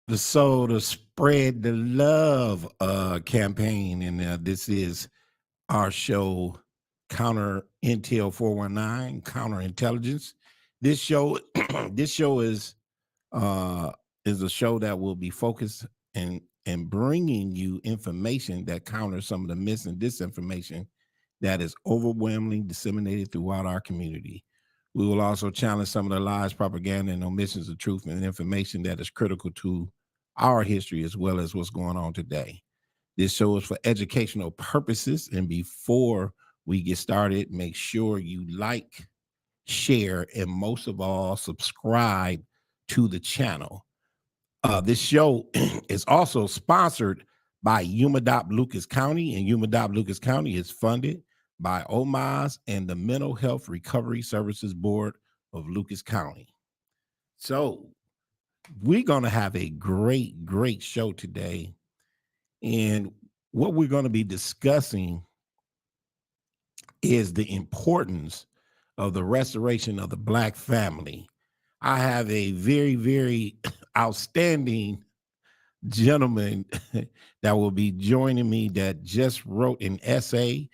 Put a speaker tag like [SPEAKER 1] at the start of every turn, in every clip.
[SPEAKER 1] the Soul to Spread the Love campaign. And this is our show, Counter Intel 419, Counterintelligence. This show, this show is a show that will be focused and bringing you information that counters some of the myths and disinformation that is overwhelmingly disseminated throughout our community. We will also challenge some of the lies, propaganda, and omissions of truth and information that is critical to our history as well as what's going on today. This show is for educational purposes. And before we get started, make sure you like, share, and most of all, subscribe to the channel. This show is also sponsored by UMADOP Lucas County, and UMADOP Lucas County is funded by OMAS and the Mental Health Recovery Services Board of Lucas County. So we're going to have a great show today. And what we're going to be discussing is the importance of the restoration of the Black family. I have a very outstanding gentleman that will be joining me that just wrote an essay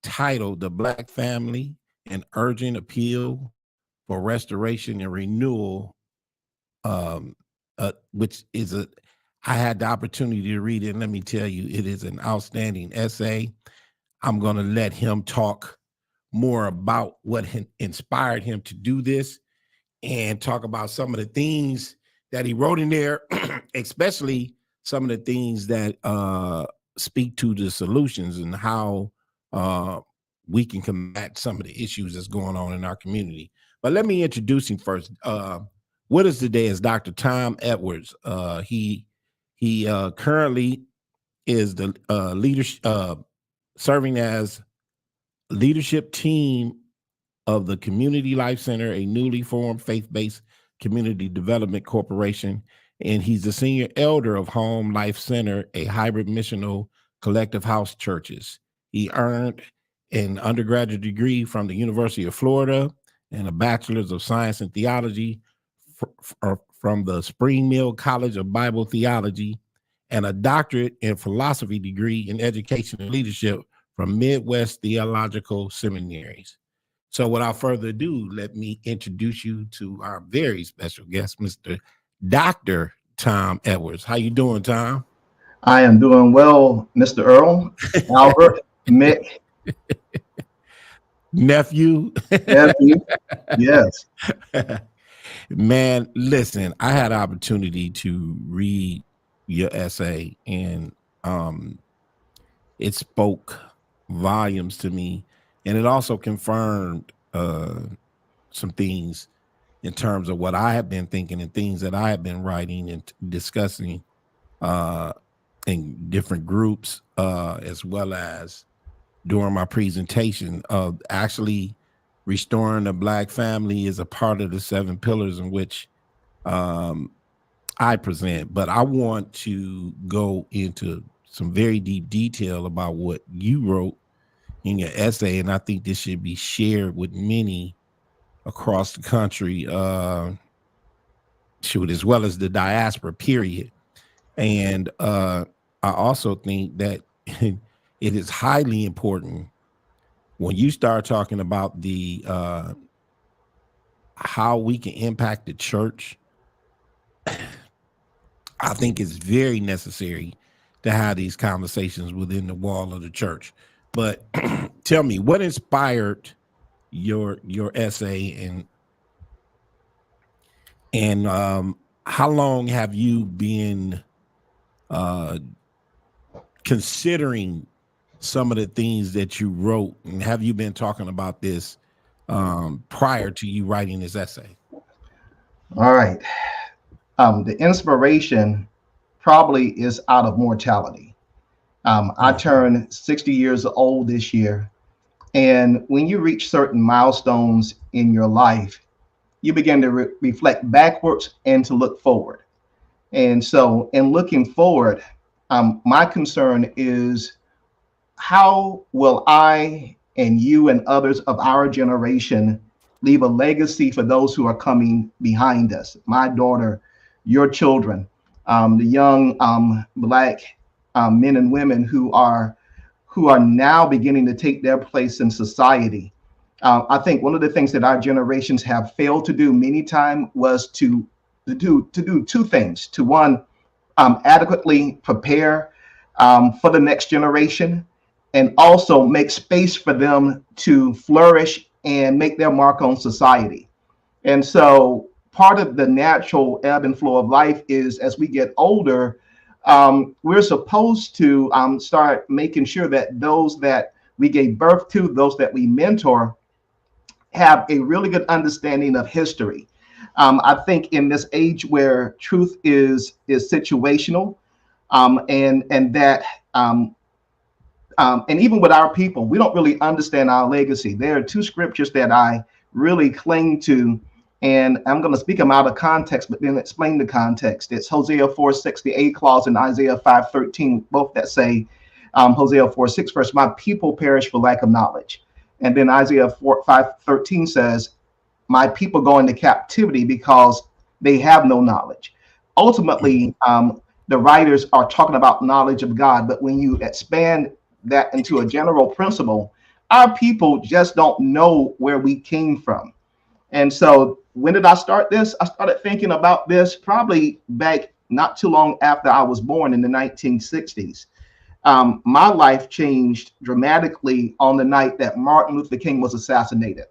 [SPEAKER 1] titled The Black Family, an Urgent Appeal for Restoration and Renewal, which is I had the opportunity to read it, and let me tell you, it is an outstanding essay. I'm going to let him talk more about what inspired him to do this and talk about some of the things that he wrote in there, especially some of the things that speak to the solutions and how we can combat some of the issues that's going on in our community. But let me introduce him first. With us today is Dr. Tom Edwards. He currently is the leadership serving as leadership team of the Community Life Center, a newly formed faith-based community development corporation, and he's the senior elder of Home Life Center, a hybrid missional collective house churches. He earned an undergraduate degree from the University of Florida and a bachelor's of science in theology from the Spring Mill College of Bible Theology, and a doctorate in philosophy degree in education and leadership from Midwest Theological Seminaries. So without further ado, let me introduce you to our very special guest, Mr. Dr. Tom Edwards. How you doing, Tom?
[SPEAKER 2] I am doing well, Mr. Earl, Albert, Mick.
[SPEAKER 1] Nephew.
[SPEAKER 2] Yes.
[SPEAKER 1] Man, listen, I had an opportunity to read your essay, and it spoke volumes to me, and it also confirmed some things in terms of what I have been thinking and things that I have been writing and discussing in different groups, as well as during my presentation. Of actually restoring the Black family is a part of the 7 pillars in which I present, but I want to go into some very deep detail about what you wrote in your essay, and I think this should be shared with many across the country, as well as the diaspora, period. And I also think that it is highly important when you start talking about the how we can impact the church. I think it's very necessary to have these conversations within the wall of the church. But tell me, what inspired your essay, and how long have you been considering some of the things that you wrote, and have you been talking about this prior to you writing this essay?
[SPEAKER 2] All right. The inspiration probably is out of mortality. I turned 60 years old this year. And when you reach certain milestones in your life, you begin to reflect backwards and to look forward. And so in looking forward, my concern is, how will I and you and others of our generation leave a legacy for those who are coming behind us, my daughter, your children? the young Black men and women who are now beginning to take their place in society. I think one of the things that our generations have failed to do many times was to do two things. To one, adequately prepare for the next generation, and also make space for them to flourish and make their mark on society. And so part of the natural ebb and flow of life is, as we get older, we're supposed to start making sure that those that we gave birth to, those that we mentor, have a really good understanding of history. I think in this age where truth is situational, and that and even with our people, we don't really understand our legacy. There are two scriptures that I really cling to, and I'm going to speak them out of context, but then explain the context. It's Hosea 4:6, the A clause, and Isaiah 5:13, both that say, Hosea 4:6 first, my people perish for lack of knowledge. And then Isaiah 5:13 says, my people go into captivity because they have no knowledge. Ultimately, the writers are talking about knowledge of God, but when you expand that into a general principle, our people just don't know where we came from. And so when did I start this? I started thinking about this probably back not too long after I was born in the 1960s. My life changed dramatically on the night that Martin Luther King was assassinated.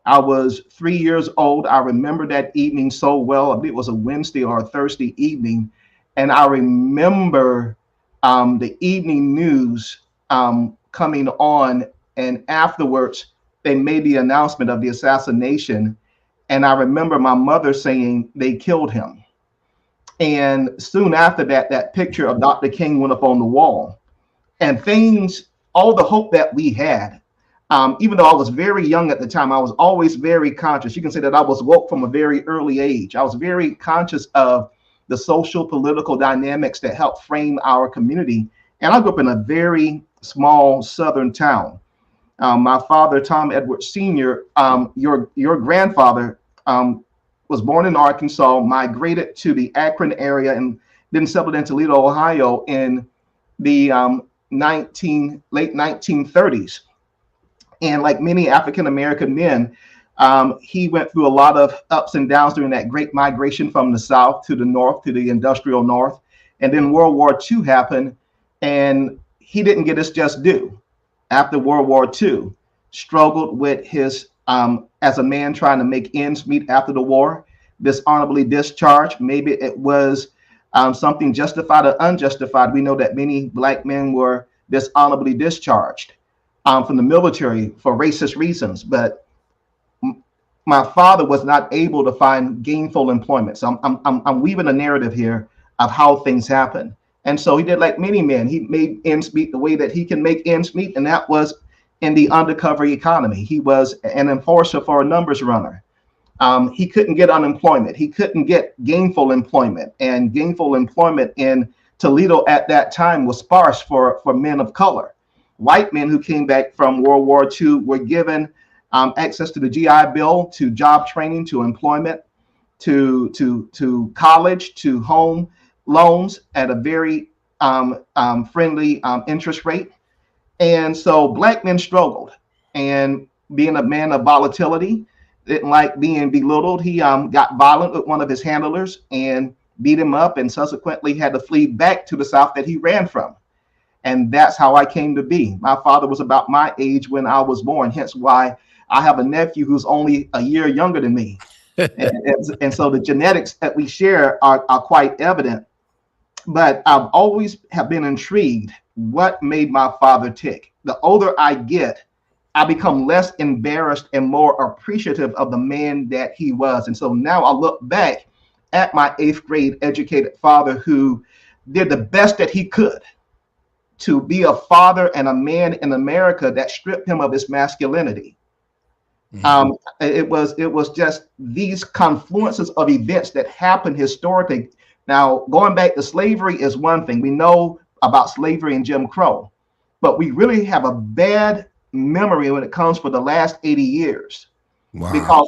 [SPEAKER 2] I was 3 years old. I remember that evening so well. I believe it was a Wednesday or a Thursday evening. And I remember the evening news coming on, and afterwards they made the announcement of the assassination. And I remember my mother saying they killed him. And soon after that, that picture of Dr. King went up on the wall. And things, all the hope that we had, even though I was very young at the time, I was always very conscious. You can say that I was woke from a very early age. I was very conscious of the social political dynamics that helped frame our community. And I grew up in a very small southern town. My father, Tom Edwards Sr., your grandfather, was born in Arkansas, migrated to the Akron area, and then settled in Toledo, Ohio in the late 1930s. And like many African American men, he went through a lot of ups and downs during that great migration from the South to the North, to the industrial North. And then World War II happened, and he didn't get his just due. After World War II, struggled with his, as a man trying to make ends meet after the war, dishonorably discharged. Maybe it was something justified or unjustified. We know that many Black men were dishonorably discharged from the military for racist reasons. But my father was not able to find gainful employment. So I'm weaving a narrative here of how things happen. And so he did like many men. He made ends meet the way that he can make ends meet, and that was in the undercover economy. He was an enforcer for a numbers runner. He couldn't get unemployment. He couldn't get gainful employment. And gainful employment in Toledo at that time was sparse for men of color. White men who came back from World War II were given access to the GI Bill, to job training, to employment, to college, to home loans at a very friendly interest rate. And so Black men struggled. And being a man of volatility, didn't like being belittled. He got violent with one of his handlers and beat him up, and subsequently had to flee back to the South that he ran from. And that's how I came to be. My father was about my age when I was born, hence why I have a nephew who's only a year younger than me. and so the genetics that we share are quite evident. But I've always have been intrigued what made my father tick. The older I get, I become less embarrassed and more appreciative of the man that he was. And so now I look back at my 8th grade educated father who did the best that he could to be a father and a man in America that stripped him of his masculinity. Mm-hmm. It was just these confluences of events that happened historically. Now, going back to slavery is one thing. We know about slavery and Jim Crow, but we really have a bad memory when it comes for the last 80 years. Wow. Because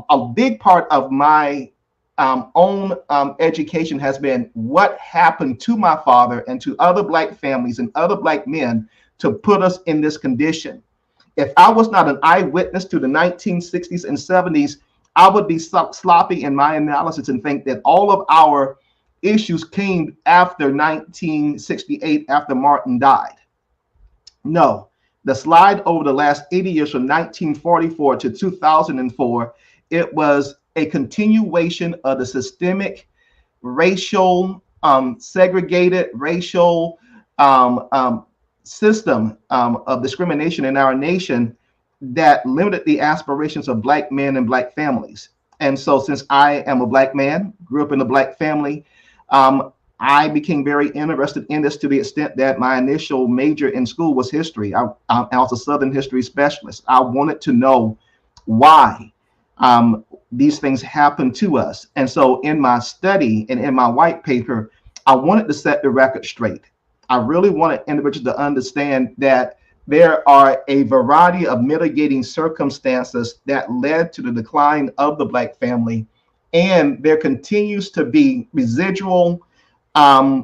[SPEAKER 2] a big part of my own education has been what happened to my father and to other Black families and other Black men to put us in this condition. If I was not an eyewitness to the 1960s and 70s, I would be sloppy in my analysis and think that all of our issues came after 1968, after Martin died. No, the slide over the last 80 years from 1944 to 2004, it was a continuation of the systemic racial, segregated racial system of discrimination in our nation that limited the aspirations of Black men and Black families. And so since I am a Black man, grew up in a Black family, I became very interested in this to the extent that my initial major in school was history. I was a Southern history specialist. I wanted to know why these things happen to us. And so in my study and in my white paper, I wanted to set the record straight. I really wanted individuals to understand that there are a variety of mitigating circumstances that led to the decline of the Black family. And there continues to be residual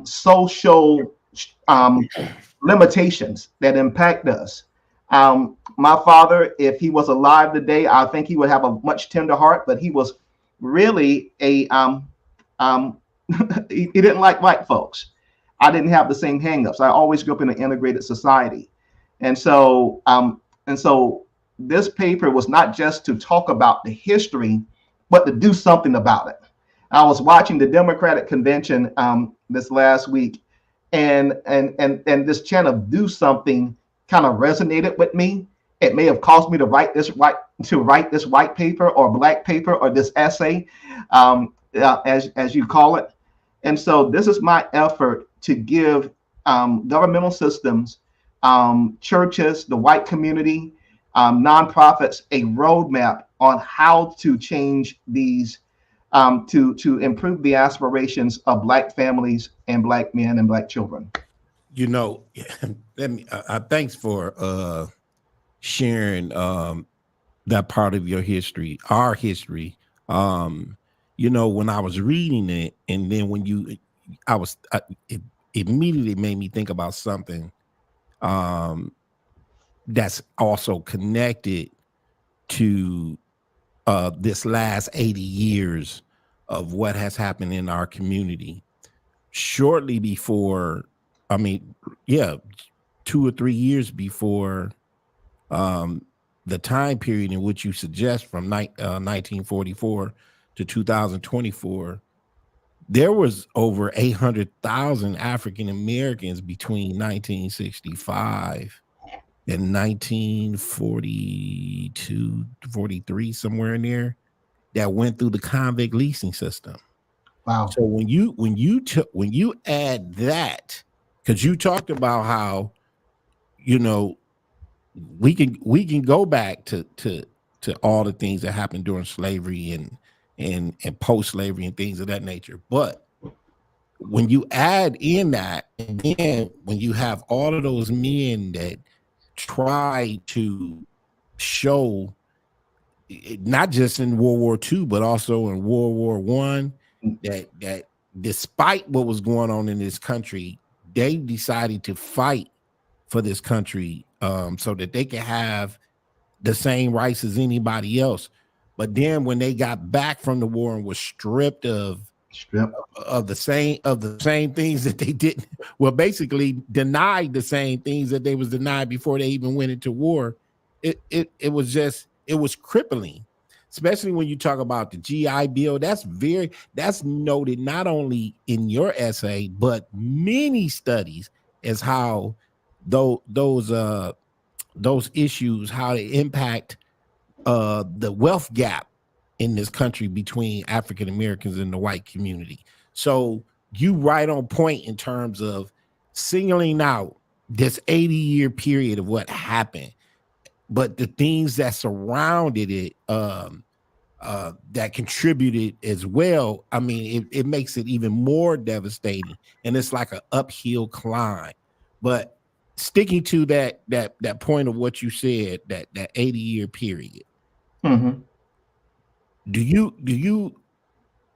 [SPEAKER 2] social limitations that impact us. My father, if he was alive today, I think he would have a much tender heart, but he was really he didn't like white folks. I didn't have the same hangups. I always grew up in an integrated society. And so this paper was not just to talk about the history, but to do something about it. I was watching the Democratic convention this last week, and this chant of "do something" kind of resonated with me. It may have caused me to write this white paper or black paper or this essay, as you call it. And so this is my effort to give governmental systems, churches, the white community, nonprofits a roadmap on how to change these, to improve the aspirations of Black families and Black men and Black children.
[SPEAKER 1] You know, thanks for sharing that part of your history, our history. You know, when I was reading it, and then when it immediately made me think about something that's also connected to this last 80 years of what has happened in our community. Shortly before, 2 or 3 years before the time period in which you suggest, from 1944 to 2024, there was over 800,000 African Americans between 1965 and 1942, 43, somewhere in there, that went through the convict leasing system.
[SPEAKER 2] Wow.
[SPEAKER 1] So when you add that, because you talked about how, you know, we can go back to all the things that happened during slavery and post-slavery and things of that nature. But when you add in that, and then when you have all of those men that try to show, not just in World War II, but also in World War I, that despite what was going on in this country, they decided to fight for this country so that they can have the same rights as anybody else. But then when they got back from the war and was stripped of the same things that they didn't, well, basically denied the same things that they was denied before they even went into war, it was crippling. Especially when you talk about the GI Bill, that's noted not only in your essay, but many studies, as how those issues, how they impact the wealth gap in this country between African Americans and the white community. So you right on point in terms of singling out this 80-year period of what happened, but the things that surrounded it that contributed as well. I mean, it makes it even more devastating, and it's like an uphill climb. But sticking to that point of what you said, that 80-year period,
[SPEAKER 2] mm-hmm.
[SPEAKER 1] do you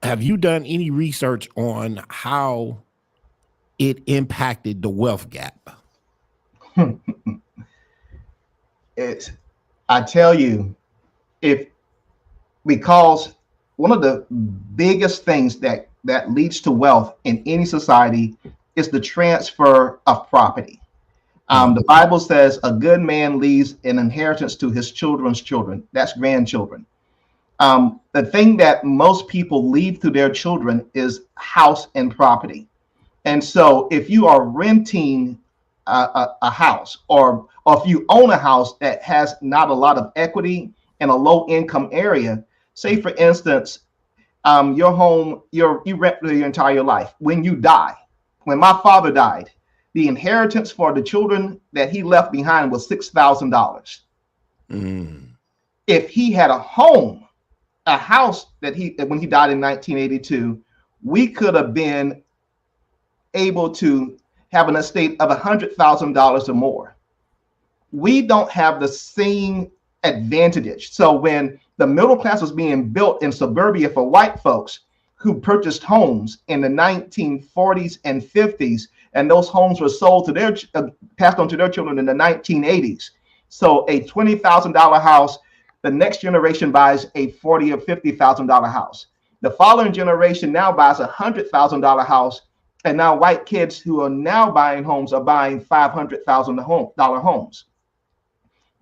[SPEAKER 1] have you done any research on how it impacted the wealth gap?
[SPEAKER 2] I tell you, because one of the biggest things that leads to wealth in any society is the transfer of property. The Bible says a good man leaves an inheritance to his children's children. That's grandchildren. The thing that most people leave to their children is house and property. And so if you are renting a house, or if you own a house that has not a lot of equity in a low income area, say for instance, your home, you rent for your entire life. When you die, when my father died, the inheritance for the children that he left behind was $6,000. If he had a home, a house when he died in 1982, we could have been able to have an estate of $100,000 or more. We don't have the same advantage. So when the middle class was being built in suburbia for white folks who purchased homes in the 1940s and 50s, and those homes were sold to their passed on to their children in the 1980s. So a $20,000 house, the next generation buys a $40,000 or $50,000 house. The following generation now buys a $100,000 house, and now white kids who are now buying homes are buying $500,000 homes,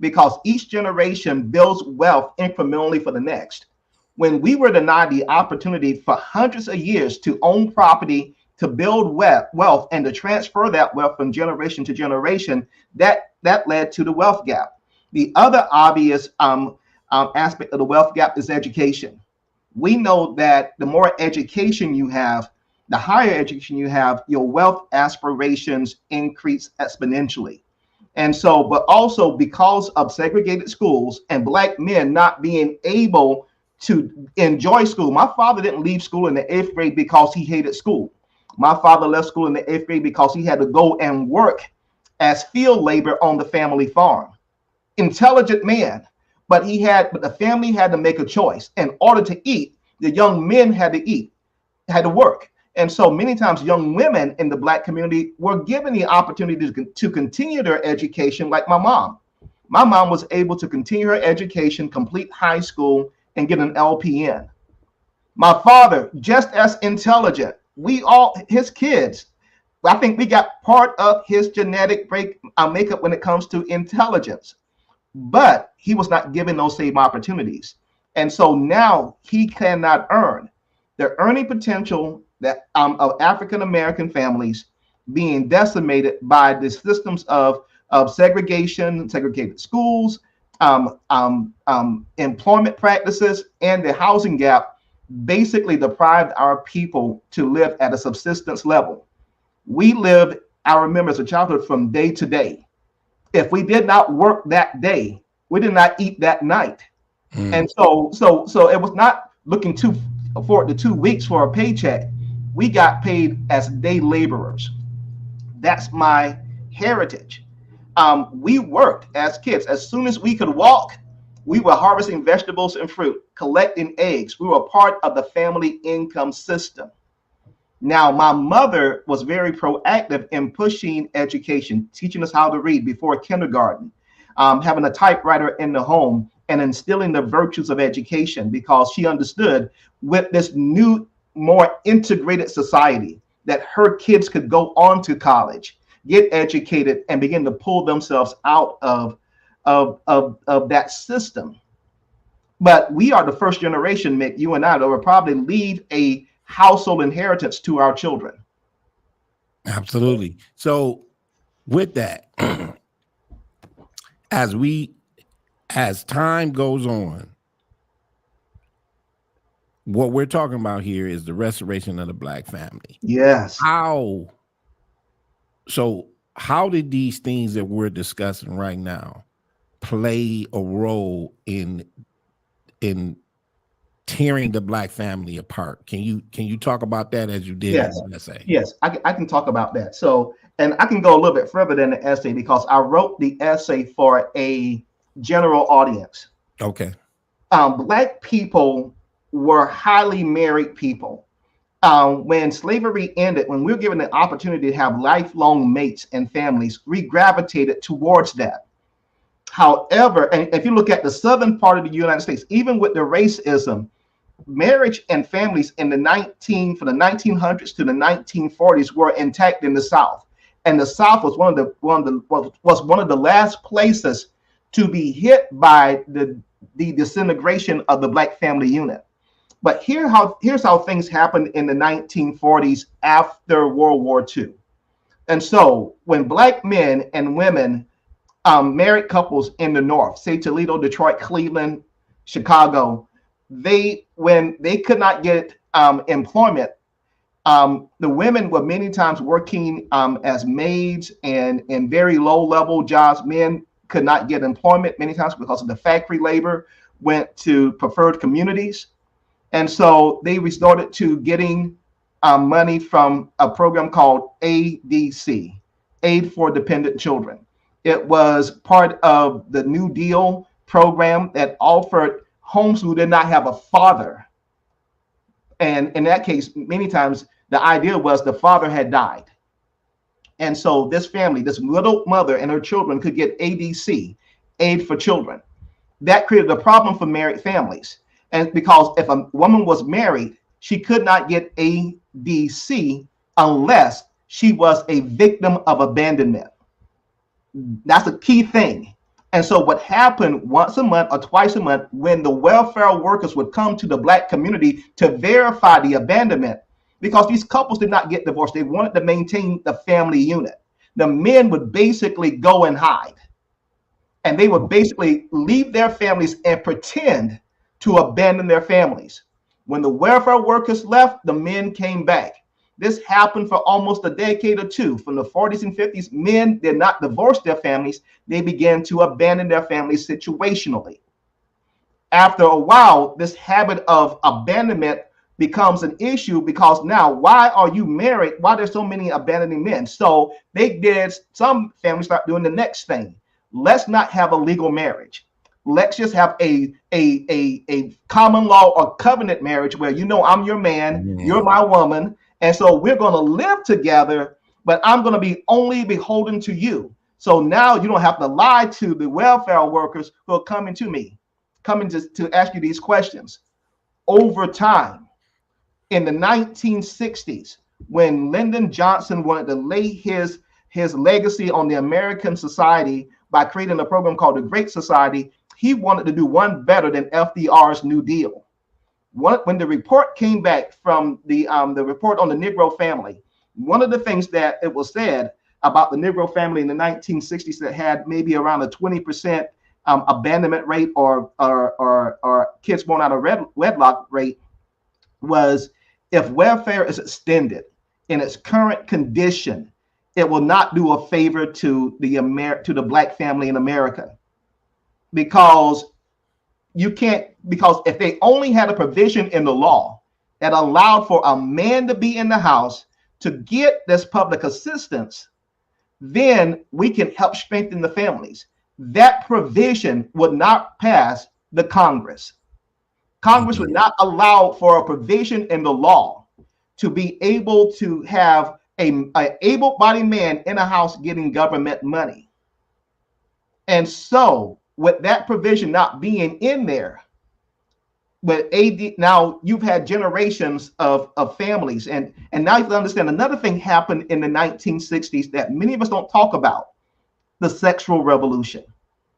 [SPEAKER 2] because each generation builds wealth incrementally for the next. When we were denied the opportunity for hundreds of years to own property, to build wealth, and to transfer that wealth from generation to generation, that led to the wealth gap. The other obvious aspect of the wealth gap is education. We know that the more education you have, the higher education you have, your wealth aspirations increase exponentially. And so, but also because of segregated schools and Black men not being able to enjoy school. My father didn't leave school in the 8th grade because he hated school. My father left school in the 8th grade because he had to go and work as field labor on the family farm. Intelligent man, but the family had to make a choice. In order to eat, the young men had to eat, had to work. And so many times young women in the Black community were given the opportunity to continue their education, like my mom. My mom was able to continue her education, complete high school, and get an LPN. My father, just as intelligent. His kids, I think we got part of his genetic makeup when it comes to intelligence, but he was not given those same opportunities. And so now he cannot earn. The earning potential that of African-American families being decimated by the systems of segregation, segregated schools, employment practices, and the housing gap basically deprived our people to live at a subsistence level. We lived our memories of childhood from day to day. If we did not work that day, we did not eat that night. And so it was not looking forward to 2 weeks for a paycheck. We got paid as day laborers. That's my heritage. We worked as kids. As soon as we could walk, we were harvesting vegetables and fruit, collecting eggs. We were part of the family income system. Now, my mother was very proactive in pushing education, teaching us how to read before kindergarten, having a typewriter in the home, and instilling the virtues of education, because she understood with this new, more integrated society that her kids could go on to college, get educated, and begin to pull themselves out of that system. But we are the first generation, Mick, you and I, that will probably leave a household inheritance to our children.
[SPEAKER 1] Absolutely. So with that, as time goes on, what we're talking about here is the restoration of the Black family.
[SPEAKER 2] Yes.
[SPEAKER 1] How did these things that we're discussing right now play a role in tearing the Black family apart? Can you talk about that as you did in the essay?
[SPEAKER 2] Yes, I can talk about that. So, and I can go a little bit further than the essay, because I wrote the essay for a general audience.
[SPEAKER 1] Okay.
[SPEAKER 2] Black people were highly married people. When slavery ended, when we were given the opportunity to have lifelong mates and families, we gravitated towards that. However, and if you look at the southern part of the United States, even with the racism, marriage and families in the 1900s to the 1940s were intact in the South, and the South was one of the last places to be hit by the disintegration of the Black family unit. But here's how things happened in the 1940s after World War II. And so when Black men and women, married couples in the North, say Toledo, Detroit, Cleveland, Chicago, when they could not get employment, the women were many times working as maids and in very low-level jobs. Men could not get employment many times because of the factory labor, went to preferred communities. And so they resorted to getting money from a program called ADC, Aid for Dependent Children. It was part of the New Deal program that offered homes who did not have a father. And in that case, many times the idea was the father had died. And so this family, this little mother and her children could get ADC, Aid for Children. That created a problem for married families. And because if a woman was married, she could not get ADC unless she was a victim of abandonment. That's a key thing. And so what happened once a month or twice a month, when the welfare workers would come to the Black community to verify the abandonment, because these couples did not get divorced, they wanted to maintain the family unit. The men would basically go and hide. And they would basically leave their families and pretend to abandon their families. When the welfare workers left, the men came back. This happened for almost a decade or two. From the 40s and 50s, men did not divorce their families. They began to abandon their families situationally. After a while, this habit of abandonment becomes an issue, because now, why are you married? Why are there so many abandoning men? So some families start doing the next thing. Let's not have a legal marriage. Let's just have a common law or covenant marriage where, I'm your man, you're my woman. And so we're going to live together, but I'm going to be only beholden to you. So now you don't have to lie to the welfare workers who are coming to ask you these questions. Over time, in the 1960s, when Lyndon Johnson wanted to lay his legacy on the American society by creating a program called the Great Society, he wanted to do one better than FDR's New Deal. When the report came back from the report on the Negro family, one of the things that it was said about the Negro family in the 1960s that had maybe around a 20% abandonment rate or kids born out of wedlock rate was, if welfare is extended in its current condition, it will not do a favor to the Black family in America, because if they only had a provision in the law that allowed for a man to be in the house to get this public assistance, then we can help strengthen the families. That provision would not pass the Congress. Congress would not allow for a provision in the law to be able to have an able-bodied man in a house getting government money. And so, with that provision not being in there, with now you've had generations of families, and now you have to understand another thing happened in the 1960s that many of us don't talk about: the sexual revolution.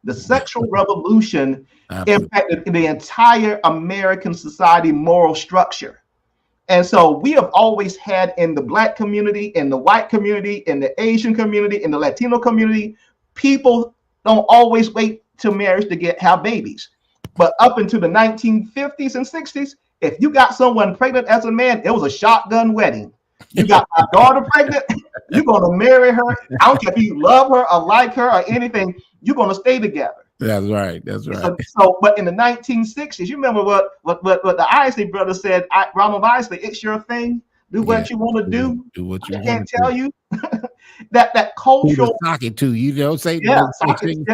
[SPEAKER 2] The sexual revolution impacted the entire American society moral structure. And so we have always had, in the Black community, in the white community, in the Asian community, in the Latino community, people don't always wait till marriage to have babies. But up into the 1950s and 60s, if you got someone pregnant as a man, it was a shotgun wedding. You got my daughter pregnant, you're going to marry her. I don't care if you love her or like her or anything, you're going to stay together.
[SPEAKER 1] That's right. That's right.
[SPEAKER 2] But in the 1960s, you remember what the Isley brothers said, Ronald Isley, it's your thing. Do what you want to do.
[SPEAKER 1] Do what you
[SPEAKER 2] I can't tell you. that
[SPEAKER 1] Who to
[SPEAKER 2] cultural,
[SPEAKER 1] sock it to? You know, say
[SPEAKER 2] yeah,
[SPEAKER 1] the same thing.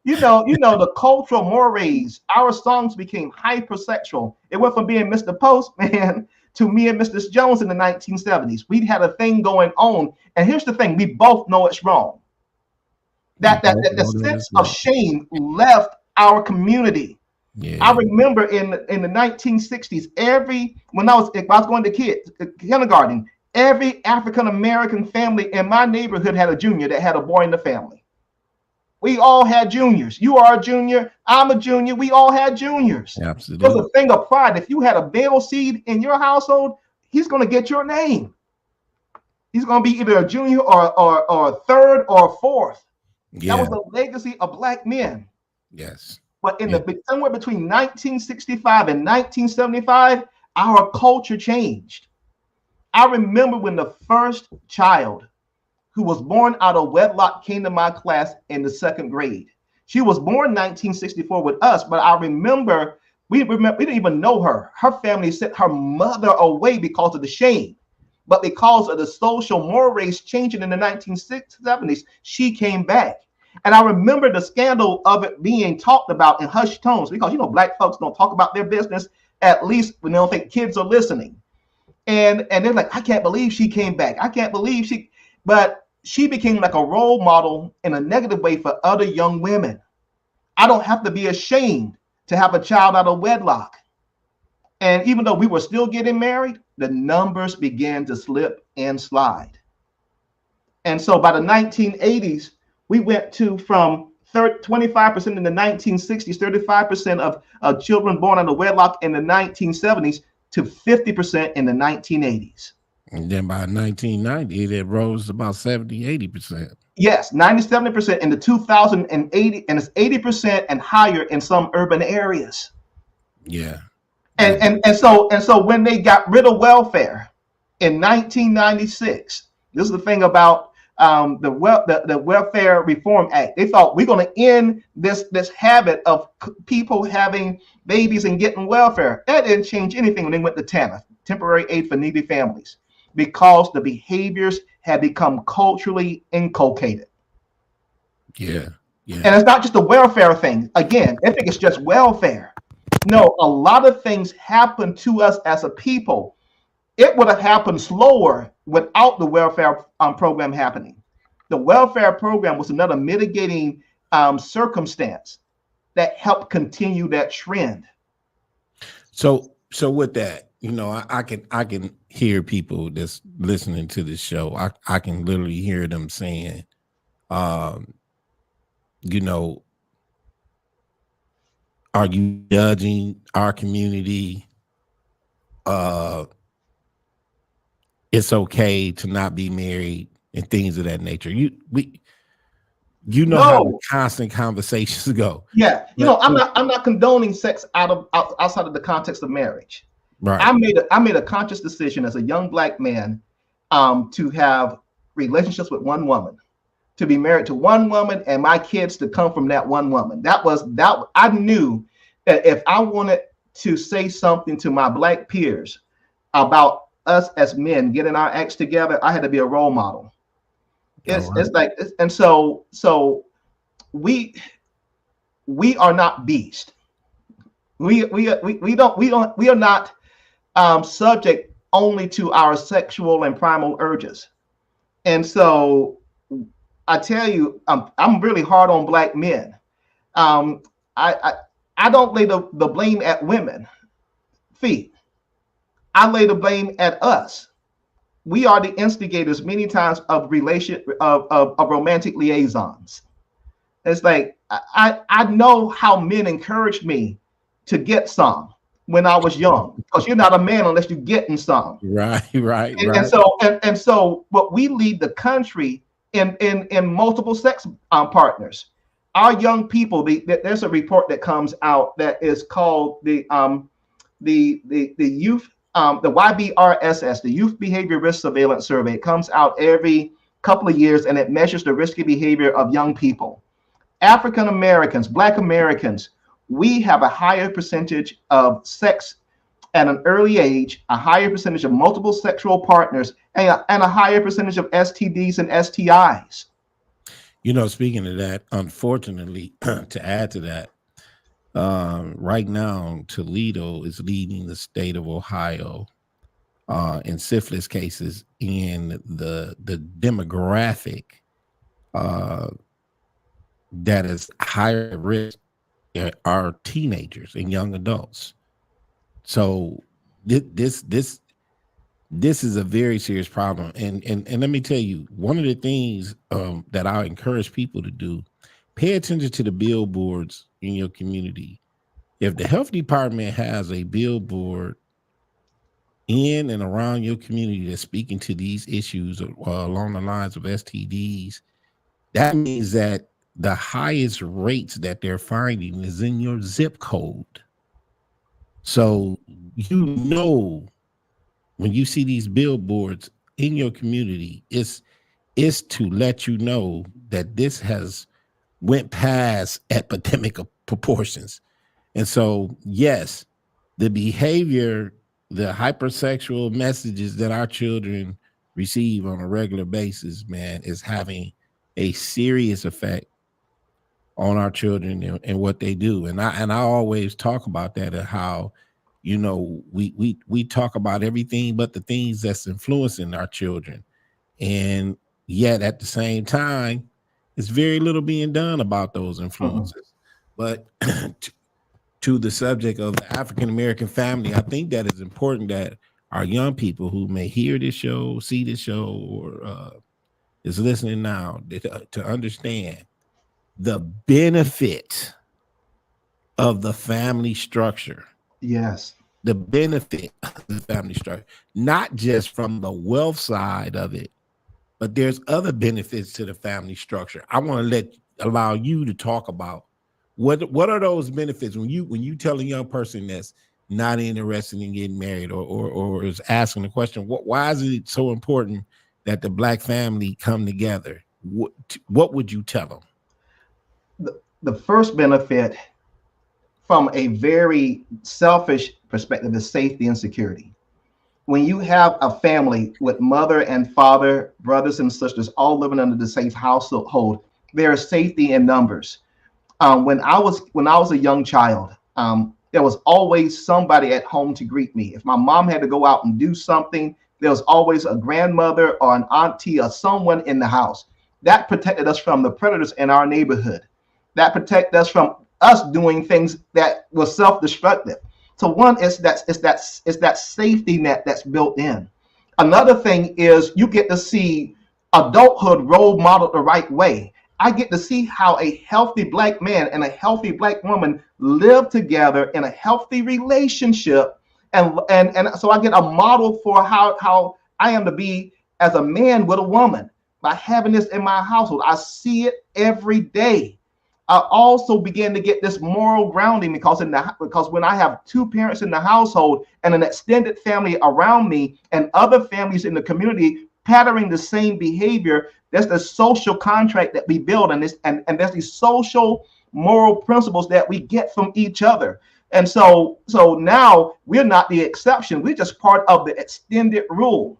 [SPEAKER 2] the cultural mores. Our songs became hypersexual. It went from being Mr. Postman to me and Mr. Jones in the 1970s. We had a thing going on, and here's the thing: we both know it's wrong. That the sense of shame left our community.
[SPEAKER 1] Yeah.
[SPEAKER 2] I remember in the 1960s, when I was going to kindergarten, every African American family in my neighborhood had a junior that had a boy in the family. We all had juniors. You are a junior. I'm a junior. We all had juniors.
[SPEAKER 1] Absolutely.
[SPEAKER 2] It was a thing of pride. If you had a male seed in your household, he's going to get your name. He's going to be either a junior or a third or a fourth.
[SPEAKER 1] Yeah.
[SPEAKER 2] That was the legacy of Black men.
[SPEAKER 1] Yes.
[SPEAKER 2] But in somewhere between 1965 and 1975, our culture changed. I remember when the first child who was born out of wedlock came to my class in the 2nd grade. She was born 1964 with us, but I remember we didn't even know her. Her family sent her mother away because of the shame. But because of the social mores changing in the 1970s, she came back. And I remember the scandal of it being talked about in hushed tones because, Black folks don't talk about their business, at least when they don't think kids are listening. And they're like, I can't believe she came back. I can't believe but she became like a role model in a negative way for other young women. I don't have to be ashamed to have a child out of wedlock. And even though we were still getting married, the numbers began to slip and slide. And so by the 1980s, we went from 25% in the 1960s, 35% of children born out of wedlock in the 1970s to 50% in the 1980s.
[SPEAKER 1] And then by 1990, it rose about 70, 80%.
[SPEAKER 2] Yes, 97% in the 2080, and it's 80% and higher in some urban areas.
[SPEAKER 1] Yeah.
[SPEAKER 2] And so when they got rid of welfare in 1996, this is the thing about the Welfare Reform Act. They thought we're going to end this habit of people having babies and getting welfare. That didn't change anything when they went to TANF, temporary aid for needy families, because the behaviors had become culturally inculcated.
[SPEAKER 1] Yeah.
[SPEAKER 2] And it's not just a welfare thing. Again, I think it's just welfare. No, a lot of things happen to us as a people. It would have happened slower without the welfare program happening. The welfare program was another mitigating circumstance that helped continue that trend.
[SPEAKER 1] So with that, I can hear people that's listening to this show. I can literally hear them saying, are you judging our community? It's okay to not be married and things of that nature. How the constant conversations go.
[SPEAKER 2] Yeah, I'm not condoning sex outside of the context of marriage.
[SPEAKER 1] Right.
[SPEAKER 2] I made a conscious decision as a young Black man to have relationships with one woman, to be married to one woman, and my kids to come from that one woman. That I knew that if I wanted to say something to my Black peers about us as men getting our acts together, I had to be a role model. So we are not beasts. We are not subject only to our sexual and primal urges. And so I tell you, I'm really hard on Black men. I don't lay the blame at women feet. I lay the blame at us. We are the instigators many times of romantic liaisons. It's like I know how men encouraged me to get some when I was young, because you're not a man unless you're getting some.
[SPEAKER 1] Right.
[SPEAKER 2] And so, but we lead the country in multiple sex partners. Our young people, there's a report that comes out that is called the youth. The YBRSS, the Youth Behavior Risk Surveillance Survey. It comes out every couple of years, and it measures the risky behavior of young people. African Americans, Black Americans, we have a higher percentage of sex at an early age, a higher percentage of multiple sexual partners, and a higher percentage of STDs and STIs.
[SPEAKER 1] You know, speaking of that, unfortunately, to add to that, right now, Toledo is leading the state of Ohio in syphilis cases, and the demographic uh, that is higher risk are teenagers and young adults. So this is a very serious problem, and let me tell you, one of the things that I encourage people to do: pay attention to the billboards in your community. If the health department has a billboard in and around your community that's speaking to these issues along the lines of STDs, that means that the highest rates that they're finding is in your zip code. So you know, when you see these billboards in your community, it's to let you know that this has went past epidemic of proportions. And so, yes, the behavior, the hypersexual messages that our children receive on a regular basis, man, is having a serious effect on our children and what they do. And I always talk about that, and how, you know, we talk about everything but the things that's influencing our children. And yet at the same time, it's very little being done about those influences. But to the subject of the African American family, I think that it's important that our young people who may hear this show, see this show, or is listening now, to understand the benefit of the family structure.
[SPEAKER 2] Yes.
[SPEAKER 1] The benefit of the family structure, not just from the wealth side of it, but there's other benefits to the family structure. I want to allow you to talk about what are those benefits when you tell a young person that's not interested in getting married, or is asking the question, why is it so important that the Black family come together? What would you tell them?
[SPEAKER 2] The first benefit, from a very selfish perspective, is safety and security. When you have a family with mother and father, brothers and sisters, all living under the same household, there is safety in numbers. When I was a young child, there was always somebody at home to greet me. If my mom had to go out and do something, there was always a grandmother or an auntie or someone in the house. That protected us from the predators in our neighborhood. That protected us from us doing things that were self-destructive. So one is that safety net that's built in. Another thing is you get to see adulthood role modeled the right way. I get to see how a healthy Black man and a healthy Black woman live together in a healthy relationship, and so I get a model for how I am to be as a man with a woman by having this in my household. I see it every day. I also begin to get this moral grounding because when I have two parents in the household and an extended family around me and other families in the community patterning the same behavior, there's the social contract that we build, and there's these social moral principles that we get from each other. And so now we're not the exception. We're just part of the extended rule.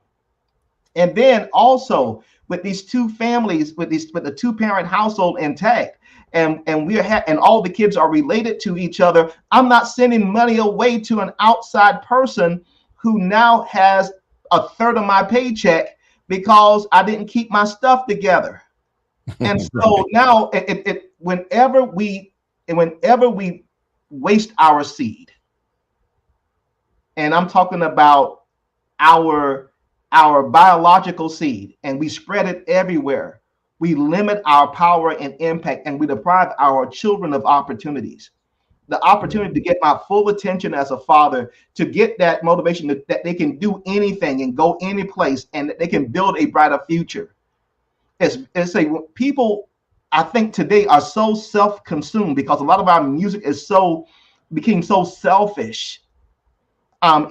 [SPEAKER 2] And then also with these two families, with the two parent household intact, and and all the kids are related to each other, I'm not sending money away to an outside person who now has a third of my paycheck because I didn't keep my stuff together. And so now whenever we waste our seed, and I'm talking about our biological seed, and we spread it everywhere, we limit our power and impact, and we deprive our children of opportunities. The opportunity to get my full attention as a father, to get that motivation that they can do anything and go any place, and that they can build a brighter future. People, I think today, are so self-consumed because a lot of our music became so selfish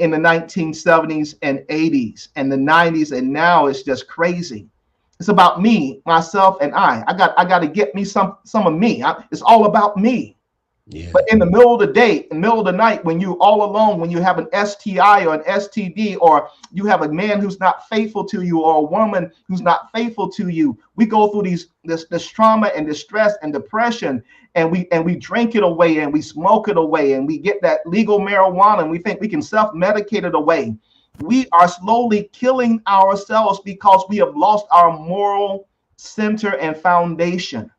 [SPEAKER 2] in the 1970s and 80s and the 90s, and now it's just crazy. It's about me, myself, and I got to get me some of me. It's all about me.
[SPEAKER 1] Yeah.
[SPEAKER 2] But in the middle of the day, in the middle of the night, when you all alone, when you have an STI or an STD, or you have a man who's not faithful to you, or a woman who's not faithful to you, we go through this trauma and distress and depression, and we drink it away, and we smoke it away, and we get that legal marijuana, and we think we can self-medicate it away. We are slowly killing ourselves because we have lost our moral center and foundation.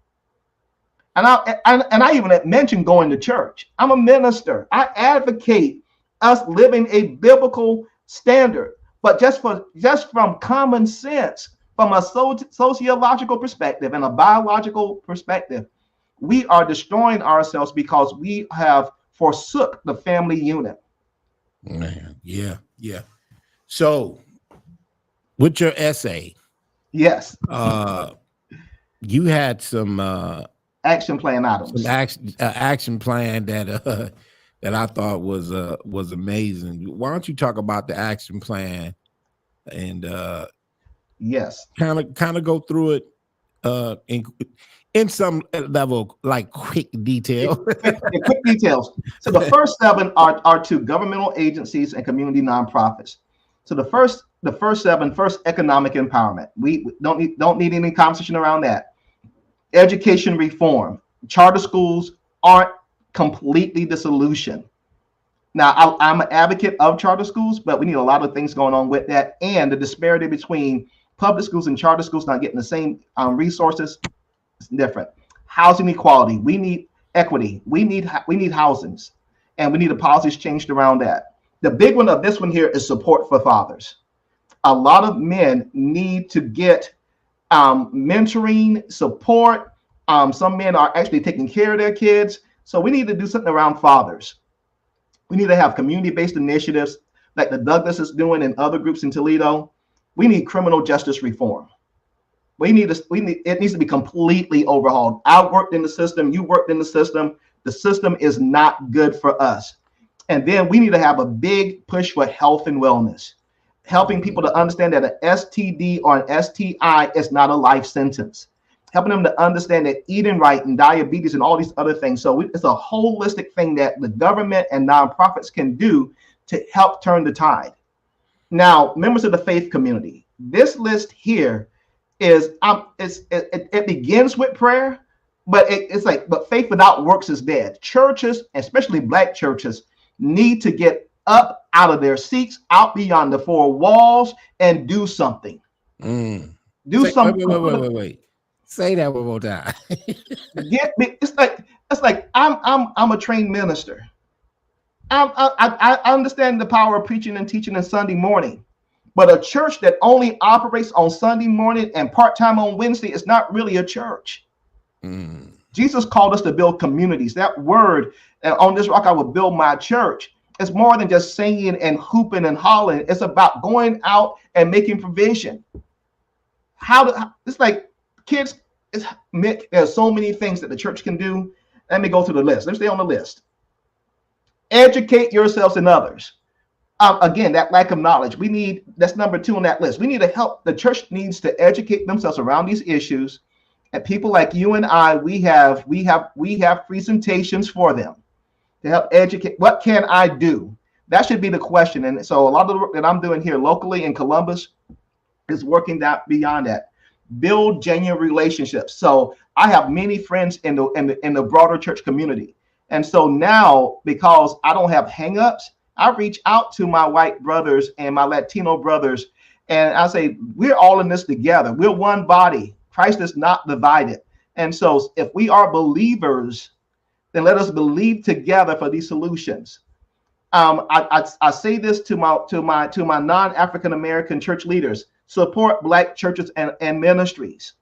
[SPEAKER 2] And I even mentioned going to church. I'm a minister. I advocate us living a biblical standard, but just from common sense, from a sociological perspective and a biological perspective, we are destroying ourselves because we have forsook the family unit.
[SPEAKER 1] Man, yeah. So, with your essay,
[SPEAKER 2] yes,
[SPEAKER 1] you had some
[SPEAKER 2] action plan items.
[SPEAKER 1] Some action plan that that I thought was amazing. Why don't you talk about the action plan and
[SPEAKER 2] yes,
[SPEAKER 1] kind of go through it in some level, like quick detail.
[SPEAKER 2] Quick details. So the first 7 are to governmental agencies and community nonprofits. So the first 7, first, economic empowerment. We don't need any conversation around that. Education reform. Charter schools aren't completely the solution. Now, I'm an advocate of charter schools, but we need a lot of things going on with that. And the disparity between public schools and charter schools not getting the same resources is different. Housing equality. We need equity. We need housings, and we need the policies changed around that. The big one of this one here is support for fathers. A lot of men need to get mentoring, support. Some men are actually taking care of their kids. So we need to do something around fathers. We need to have community-based initiatives like the Douglas is doing and other groups in Toledo. We need criminal justice reform. It needs to be completely overhauled. I worked in the system. You worked in the system. The system is not good for us. And then we need to have a big push for health and wellness, helping people to understand that an STD or an STI is not a life sentence, helping them to understand that eating right and diabetes and all these other things. So it's a holistic thing that the government and nonprofits can do to help turn the tide. Now, members of the faith community, this list here is it begins with prayer, but but faith without works is dead. Churches, especially Black churches, need to get up out of their seats, out beyond the 4 walls, and do something. Do something.
[SPEAKER 1] Wait. Say that one more time.
[SPEAKER 2] It's like I'm a trained minister. I understand the power of preaching and teaching on Sunday morning, but a church that only operates on Sunday morning and part-time on Wednesday is not really a church. Jesus called us to build communities. That word, on this rock I will build my church, is more than just singing and hooping and hollering. It's about going out and making provision. It's like kids, Mick, there's so many things that the church can do. Let me go to the list. Let's stay on the list. Educate yourselves and others. Again, that lack of knowledge. That's number 2 on that list. We need to help. The church needs to educate themselves around these issues. And people like you and I, we have presentations for them to help educate. What can I do? That should be the question. And so a lot of the work that I'm doing here locally in Columbus is working that beyond that. Build genuine relationships. So I have many friends in the broader church community. And so now, because I don't have hangups, I reach out to my white brothers and my Latino brothers, and I say, we're all in this together. We're one body. Christ is not divided. And so if we are believers, then let us believe together for these solutions. I say this to my non-African American church leaders: support Black churches and ministries.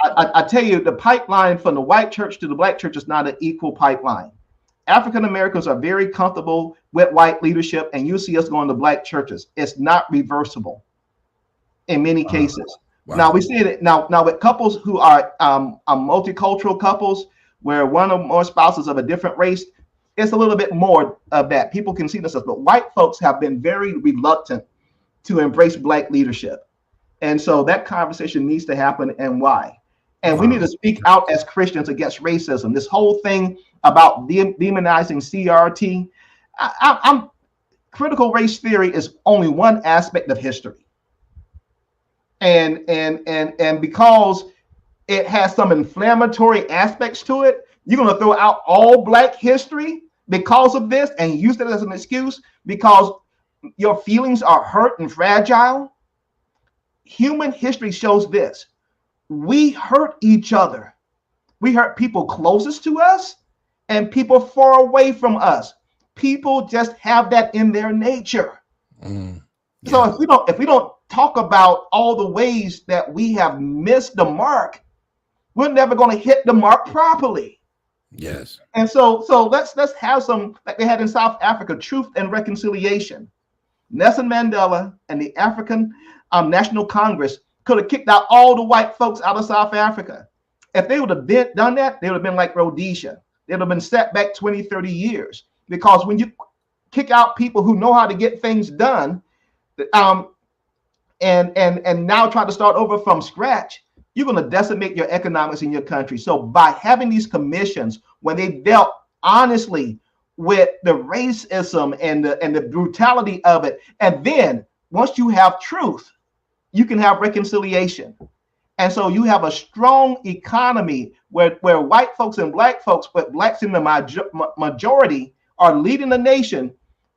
[SPEAKER 2] I tell you, the pipeline from the white church to the Black church is not an equal pipeline. African Americans are very comfortable with white leadership, and you see us going to Black churches. It's not reversible in many cases. Wow. Now we see it now with couples who are multicultural couples, where one or more spouses of a different race. It's a little bit more of that. People can see themselves, but white folks have been very reluctant to embrace Black leadership. And so that conversation needs to happen. And why? And we need to speak out as Christians against racism. This whole thing about demonizing CRT, I'm critical race theory is only one aspect of history. And because it has some inflammatory aspects to it, you're going to throw out all Black history because of this and use it as an excuse because your feelings are hurt and fragile. Human history shows this. We hurt each other. We hurt people closest to us and people far away from us. People just have that in their nature. Yeah. So if we don't talk about all the ways that we have missed the mark, we're never going to hit the mark properly.
[SPEAKER 1] Yes.
[SPEAKER 2] And so let's have some, like they had in South Africa, truth and reconciliation. Nelson Mandela and the African National Congress could have kicked out all the white folks out of South Africa. If they would have done that, they would have been like Rhodesia. They would have been set back 20, 30 years. Because when you kick out people who know how to get things done, and now try to start over from scratch, you're going to decimate your economics in your country. So by having these commissions, when they dealt honestly with the racism and the brutality of it, and then once you have truth, you can have reconciliation. And so you have a strong economy where white folks and Black folks, but Blacks in the majority, are leading the nation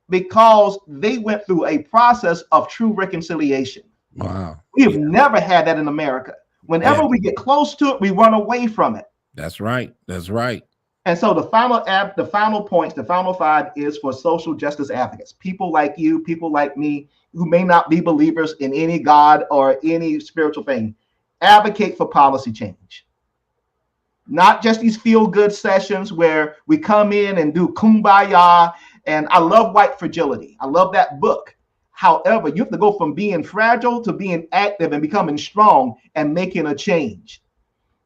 [SPEAKER 2] because they went through a process of true reconciliation.
[SPEAKER 1] Wow.
[SPEAKER 2] We have never had that in America. Whenever we get close to it, we run away from it.
[SPEAKER 1] That's right. That's right.
[SPEAKER 2] And so the final points, the final 5 is for social justice advocates. People like you, people like me, who may not be believers in any God or any spiritual thing. Advocate for policy change. Not just these feel-good sessions where we come in and do kumbaya. And I love White Fragility. I love that book. However, you have to go from being fragile to being active and becoming strong and making a change.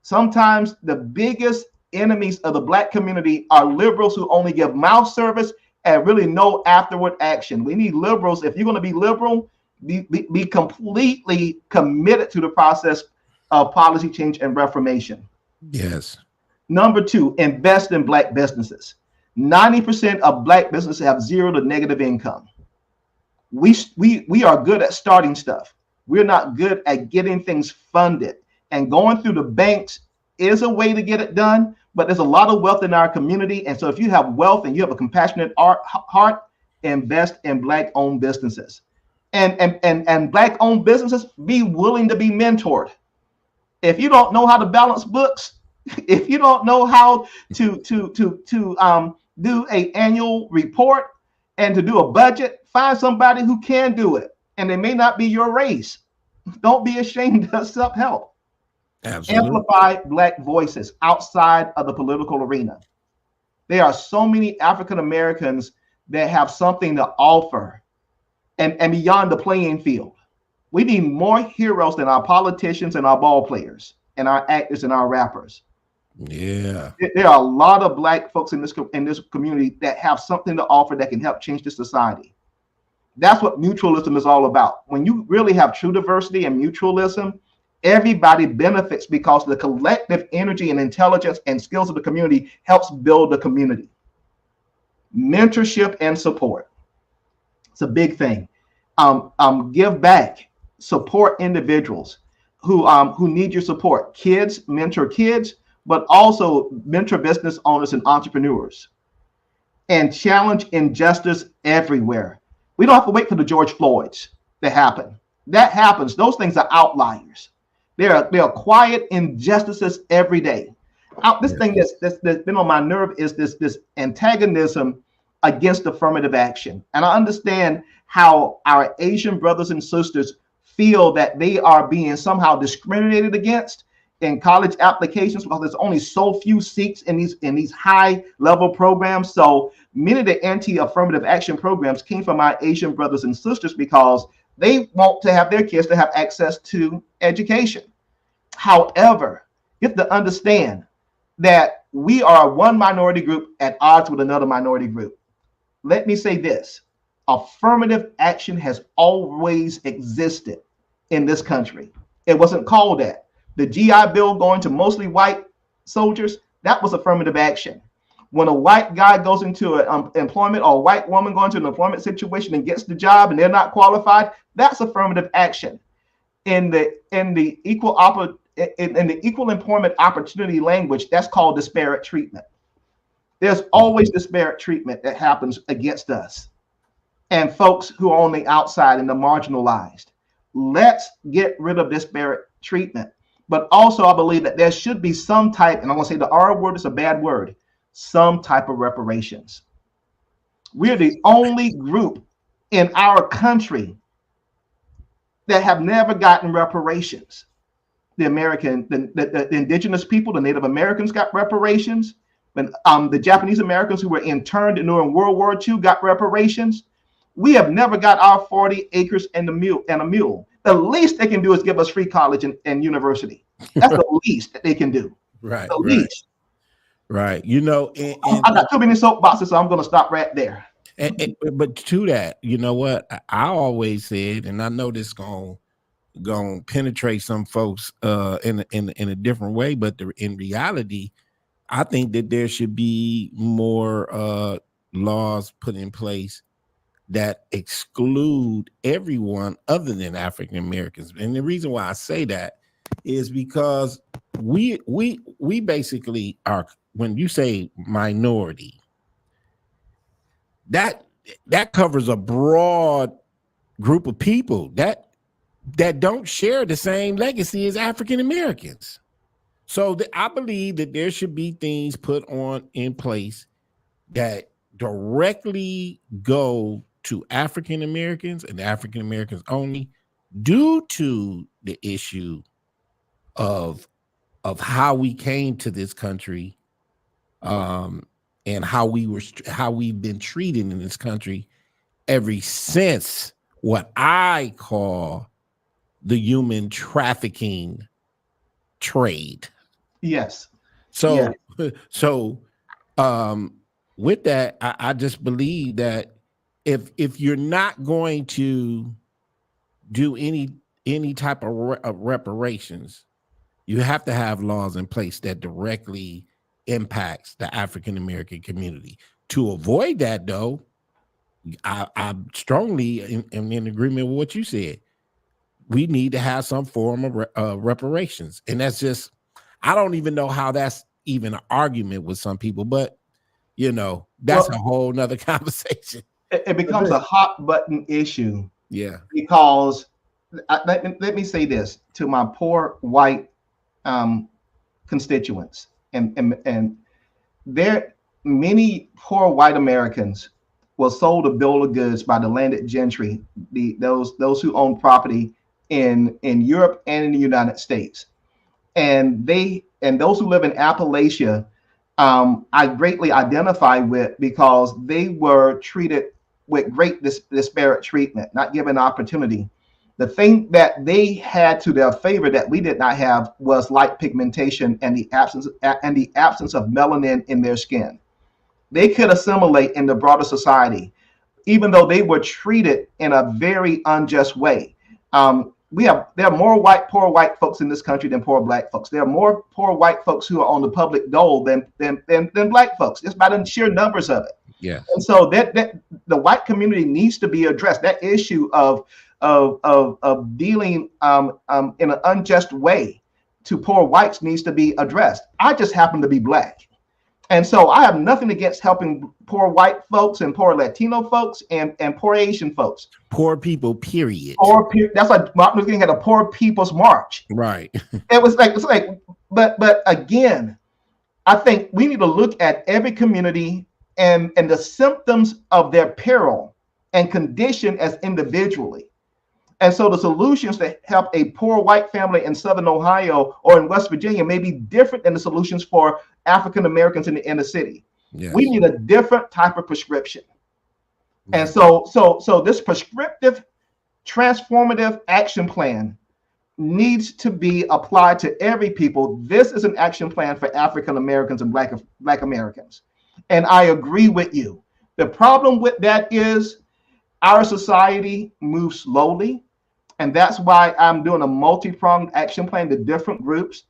[SPEAKER 2] Sometimes the biggest enemies of the Black community are liberals who only give mouth service and really no afterward action. We need liberals. If you're going to be liberal, be completely committed to the process of policy change and reformation.
[SPEAKER 1] Yes.
[SPEAKER 2] Number 2, invest in Black businesses. 90% of Black businesses have 0 to negative income. We are good at starting stuff. We're not good at getting things funded. And going through the banks is a way to get it done, but there's a lot of wealth in our community. And so if you have wealth and you have a compassionate heart, invest in Black-owned businesses. And Black-owned businesses, be willing to be mentored. If you don't know how to balance books, if you don't know how to do an annual report and to do a budget, find somebody who can do it. And they may not be your race. Don't be ashamed of self-help. Absolutely. Amplify Black voices outside of the political arena. There are so many African Americans that have something to offer and beyond the playing field. We need more heroes than our politicians and our ball players and our actors and our rappers. Yeah. There are a lot of Black folks in this community that have something to offer that can help change the society. That's what mutualism is all about. When you really have true diversity and mutualism, everybody benefits because the collective energy and intelligence and skills of the community helps build the community. Mentorship and support. It's a big thing. Give back, support individuals who need your support. Kids, mentor kids, but also mentor business owners and entrepreneurs. And challenge injustice everywhere. We don't have to wait for the George Floyds to happen. That happens. Those things are outliers. There are quiet injustices every day. This thing that's been on my nerve is this antagonism against affirmative action. And I understand how our Asian brothers and sisters feel that they are being somehow discriminated against in college applications because there's only so few seats in these high level programs. So many of the anti-affirmative action programs came from our Asian brothers and sisters because they want to have their kids to have access to education. However, you have to understand that we are one minority group at odds with another minority group. Let me say this. Affirmative action has always existed in this country. It wasn't called that. The GI Bill going to mostly white soldiers, that was affirmative action. When a white guy goes into an employment, or a white woman going to an employment situation and gets the job and they're not qualified, that's affirmative action. In the equal employment opportunity language, that's called disparate treatment. There's always disparate treatment that happens against us and folks who are on the outside and the marginalized. Let's get rid of disparate treatment. But also, I believe that there should be some type, and I'm going to say the R word is a bad word, some type of reparations. We're the only group in our country that have never gotten reparations. The indigenous people, the Native Americans got reparations. When the Japanese Americans who were interned during World War II got reparations. We have never got our 40 acres and a mule. The least they can do is give us free college and university. That's the least that they can do.
[SPEAKER 1] Right.
[SPEAKER 2] The least.
[SPEAKER 1] Right. You know,
[SPEAKER 2] I got too many soapboxes, so I'm going to stop right there.
[SPEAKER 1] But to that, you know what? I always said, and I know this going penetrate some folks in a different way, but in reality, I think that there should be more laws put in place that exclude everyone other than African Americans. And the reason why I say that is because we basically are, when you say minority, that covers a broad group of people that don't share the same legacy as African Americans. So I believe that there should be things put in place that directly go to African Americans and African Americans only, due to the issue of how we came to this country, and how we've been treated in this country ever since what I call the human trafficking trade.
[SPEAKER 2] Yes.
[SPEAKER 1] So with that, I just believe that if you're not going to do any type of reparations, you have to have laws in place that directly impacts the African American community. To avoid that, though, I'm strongly in agreement with what you said. We need to have some form of reparations, and that's just, I don't even know how that's even an argument with some people, but you know, that's a whole nother conversation.
[SPEAKER 2] It becomes a hot button issue.
[SPEAKER 1] Yeah.
[SPEAKER 2] Because let me say this to my poor white constituents, and there many poor white Americans were sold a bill of goods by the landed gentry, those who own property in Europe and in the United States, and those who live in Appalachia, I greatly identify with, because they were treated with great disparate treatment, not given opportunity. The thing that they had to their favor that we did not have was light pigmentation and the absence of melanin in their skin. They could assimilate in the broader society, even though they were treated in a very unjust way. There are more poor white folks in this country than poor black folks. There are more poor white folks who are on the public dole than black folks, just by the sheer numbers of it.
[SPEAKER 1] Yeah.
[SPEAKER 2] And so that the white community needs to be addressed. That issue of dealing in an unjust way to poor whites needs to be addressed. I just happen to be black, and so I have nothing against helping poor white folks and poor Latino folks and poor Asian folks.
[SPEAKER 1] Poor people, period.
[SPEAKER 2] That's why Martin Luther King had a Poor People's March.
[SPEAKER 1] Right.
[SPEAKER 2] But again, I think we need to look at every community and the symptoms of their peril and condition as individually. And so the solutions that help a poor white family in Southern Ohio or in West Virginia may be different than the solutions for African Americans in the inner city. Yes. We need a different type of prescription. And so this prescriptive, transformative action plan needs to be applied to every people. This is an action plan for African Americans and Black Americans. And I agree with you. The problem with that is our society moves slowly. And that's why I'm doing a multi-pronged action plan to different groups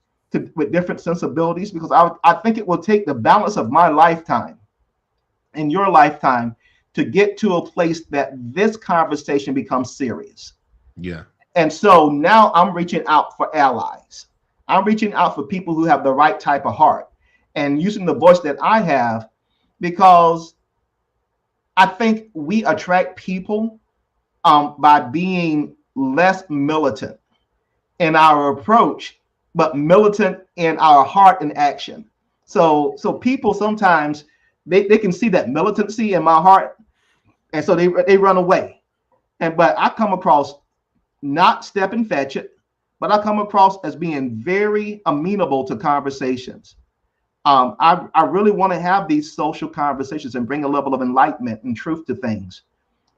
[SPEAKER 2] with different sensibilities, because I think it will take the balance of my lifetime and your lifetime to get to a place that this conversation becomes serious.
[SPEAKER 1] Yeah.
[SPEAKER 2] And so now I'm reaching out for allies. I'm reaching out for people who have the right type of heart and using the voice that I have, because I think we attract people by being less militant in our approach, but militant in our heart and action. So people sometimes they can see that militancy in my heart, and so they run away. But I come across not step and fetch it, but I come across as being very amenable to conversations. I really want to have these social conversations and bring a level of enlightenment and truth to things.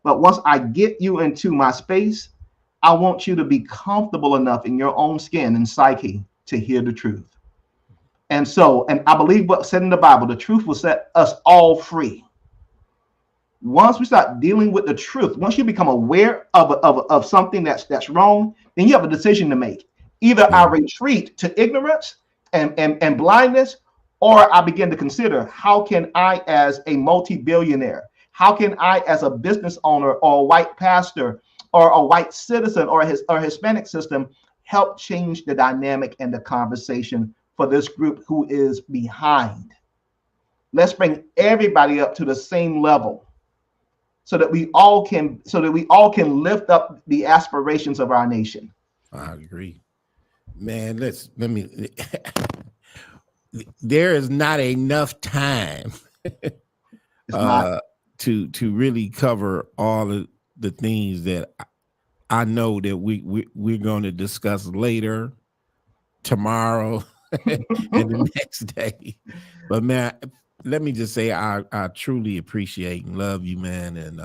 [SPEAKER 2] But once I get you into my space, I want you to be comfortable enough in your own skin and psyche to hear the truth. And I believe what's said in the Bible, the truth will set us all free. Once we start dealing with the truth, once you become aware of something that's wrong, then you have a decision to make. Either I retreat to ignorance and blindness, or I begin to consider, how can I, as a multi-billionaire, how can I, as a business owner or a white pastor or a white citizen or Hispanic system, help change the dynamic and the conversation for this group who is behind? Let's bring everybody up to the same level, so that we all can lift up the aspirations of our nation.
[SPEAKER 1] I agree, man. There is not enough time to really cover all of the things that I know that we're going to discuss later, tomorrow, and the next day. But man, let me just say I truly appreciate and love you, man, and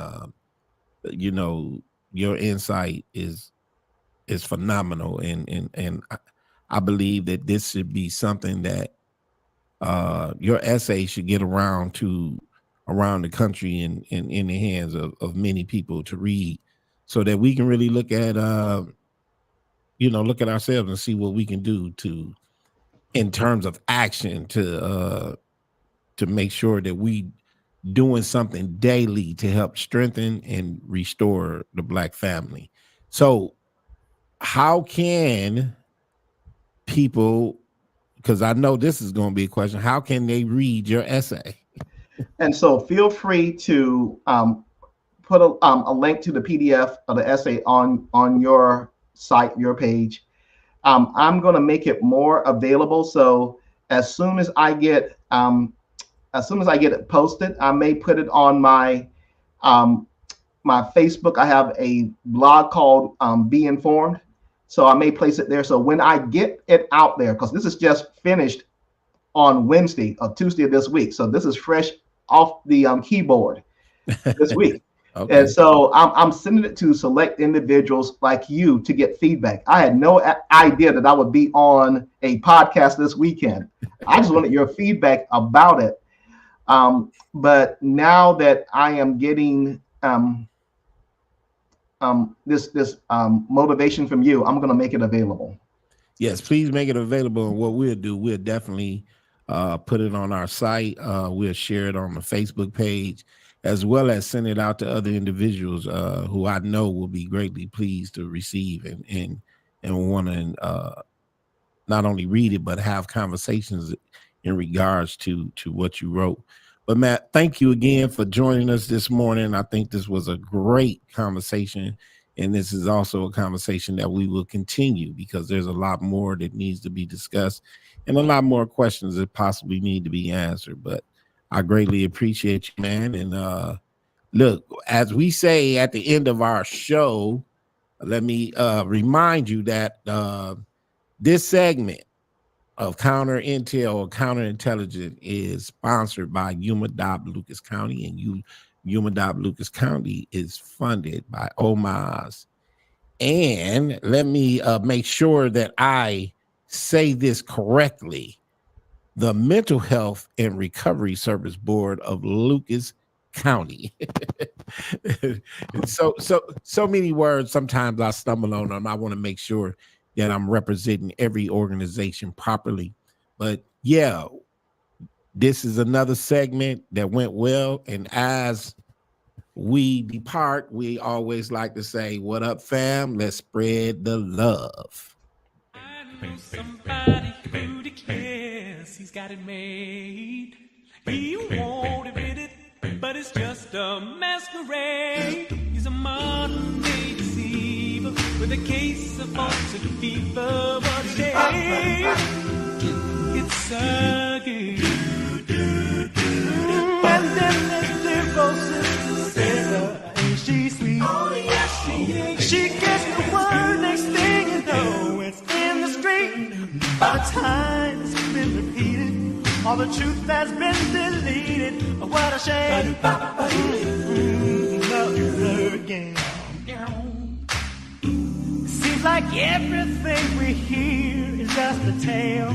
[SPEAKER 1] your insight is phenomenal, and I believe that this should be something that your essay should get around the country and in the hands of many people to read, so that we can really look at ourselves and see what we can do in terms of action to make sure that we doing something daily to help strengthen and restore the Black family. So how can people, because I know this is going to be a question, how can they read your essay?
[SPEAKER 2] And so feel free to put a link to the PDF of the essay on your site, your page. I'm going to make it more available. So as soon as I get it posted, I may put it on my my Facebook. I have a blog called Be Informed, so I may place it there. So when I get it out there, because this is just finished on Wednesday or Tuesday of this week, so this is fresh off the keyboard this week. Okay. And so I'm sending it to select individuals like you to get feedback. I had no idea that I would be on a podcast this weekend. I just wanted your feedback about it. But now that I am getting this motivation from you, I'm going to make it available.
[SPEAKER 1] Yes, please make it available. And what we'll do, we'll definitely put it on our site. We'll share it on the Facebook page, as well as send it out to other individuals who I know will be greatly pleased to receive and want to not only read it, but have conversations in regards to what you wrote. But Matt, thank you again for joining us this morning. I think this was a great conversation, and this is also a conversation that we will continue, because there's a lot more that needs to be discussed and a lot more questions that possibly need to be answered. But I greatly appreciate you, man. And look, as we say at the end of our show, let me remind you that this segment of Counter Intel or Counterintelligence is sponsored by Yuma Dobbs Lucas County, and Yuma Dobbs Lucas County is funded by OMAS. And let me make sure that I say this correctly. The Mental Health and Recovery Service Board of Lucas County. so many words. Sometimes I stumble on them. I want to make sure that I'm representing every organization properly. But yeah, this is another segment that went well. And as we depart, we always like to say, "What up, fam? Let's spread the love."
[SPEAKER 3] I know somebody who cares. He's got it made. He won't admit it, but it's just a masquerade. He's a modern day deceiver with a case of falsehood fever. What a shame. It's a game. And then there's little sister Sarah. Ain't she sweet? Oh, yes, she is. She gets the word, next thing you know, it's in the street. By the time it's been repeated, all the truth has been deleted. What a shame. Another game. Seems like everything we hear is just a tale